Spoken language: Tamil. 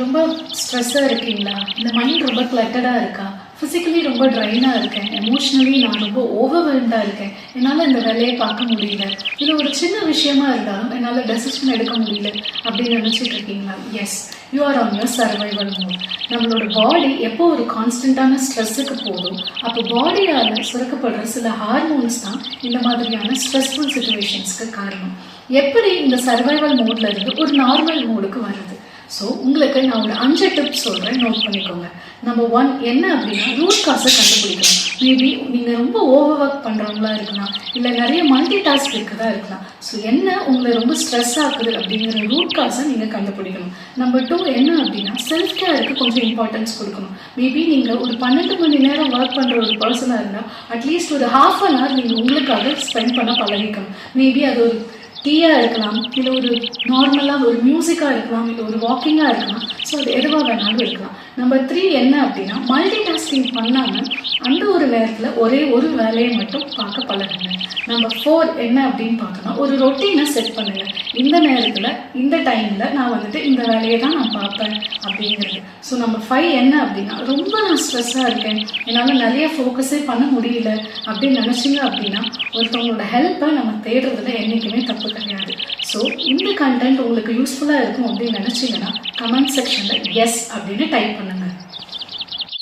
ரொம்ப ஸ்ட்ரெஸ்ஸாக இருக்கீங்களா? இந்த மைண்ட் ரொம்ப கிளட்டடாக இருக்கா? ஃபிசிக்கலி ரொம்ப ட்ரைனாக இருக்கேன், எமோஷ்னலி நான் ரொம்ப ஓவர்வெல்ம்டாக இருக்கேன், என்னால் இந்த வேலையை பார்க்க முடியல, இல்லை ஒரு சின்ன விஷயமா இருந்தாலும் என்னால் டெசிஷன் எடுக்க முடியல அப்படின்னு நினச்சிட்டு இருக்கீங்களா? Yes, you are on your survival mode. நம்மளோட பாடி எப்போ ஒரு கான்ஸ்டன்டான ஸ்ட்ரெஸ்ஸுக்கு போதும், அப்போ பாடியால் சுரக்கப்படுற சில ஹார்மோன்ஸ் தான் இந்த மாதிரியான ஸ்ட்ரெஸ்ஃபுல் சுச்சுவேஷன்ஸ்க்கு காரணம். எப்படி இந்த சர்வைவல் மோட்ல இருந்து ஒரு நார்மல் மோடுக்கு வருது? ஸோ உங்களுக்கு நான் ஒரு 5 டிப்ஸ் சொல்கிறேன், நோட் பண்ணிக்கோங்க. நம்பர் 1 என்ன அப்படின்னா, ரூட் காஸை கண்டுபிடிக்கணும். மேபி நீங்கள் ரொம்ப ஓவர் ஒர்க் பண்ணுறவங்களா இருக்கலாம், இல்லை நிறைய மல்டி டாஸ்க் இருக்குதா இருக்கலாம். ஸோ என்ன உங்களை ரொம்ப ஸ்ட்ரெஸ் ஆகுது அப்படிங்கிற ரூட் காஸை நீங்கள் கண்டுபிடிக்கணும். நம்பர் 2 என்ன அப்படின்னா, செல்ஃப் கேருக்கு கொஞ்சம் இம்பார்ட்டன்ஸ் கொடுக்கணும். மேபி நீங்கள் ஒரு 12 மணி நேரம் ஒர்க் பண்ணுற ஒரு பர்சனாக இருந்தால் அட்லீஸ்ட் ஒரு ½ அன் ஹவர் நீங்கள் உங்களுக்காக ஸ்பெண்ட் பண்ண பழகிக்கணும். மேபி அது ஒரு டீயாக இருக்கலாம், இல்லை ஒரு நார்மலாக ஒரு மியூசிக்காக இருக்கலாம், இல்லை ஒரு வாக்கிங்காக இருக்கலாம். ஸோ அது எதுவாக வேணாலும் இருக்கலாம். நம்பர் 3 என்ன அப்படின்னா, மல்டி டாஸ்கிங் பண்ணாமல் அந்த ஒரு நேரத்தில் ஒரே ஒரு வேலையை மட்டும் பார்க்க பழகுங்க. நம்பர் 4 என்ன அப்படின்னு பார்த்தோன்னா, ஒரு ரொட்டீனை செட் பண்ணுங்கள். இந்த நேரத்தில் இந்த டைமில் நான் வந்துட்டு இந்த வேலையை தான் நான் பார்ப்பேன் அப்படிங்கிறது. ஸோ நம்பர் 5 என்ன அப்படின்னா, ரொம்ப நான் ஸ்ட்ரெஸ்ஸாக இருக்கேன், என்னால் நிறைய ஃபோக்கஸே பண்ண முடியல அப்படின்னு நினச்சிங்க அப்படின்னா, ஒருத்தவங்களோட ஹெல்ப்பை நம்ம தேடுறதுல என்றைக்குமே தப்பு கிடையாது. ஸோ இந்த கண்டென்ட் உங்களுக்கு யூஸ்ஃபுல்லாக இருக்கும் அப்படின்னு நினச்சிங்கன்னா கமெண்ட் செக்ஷனில் எஸ் அப்படின்னு டைப் பண்ணுங்கள்.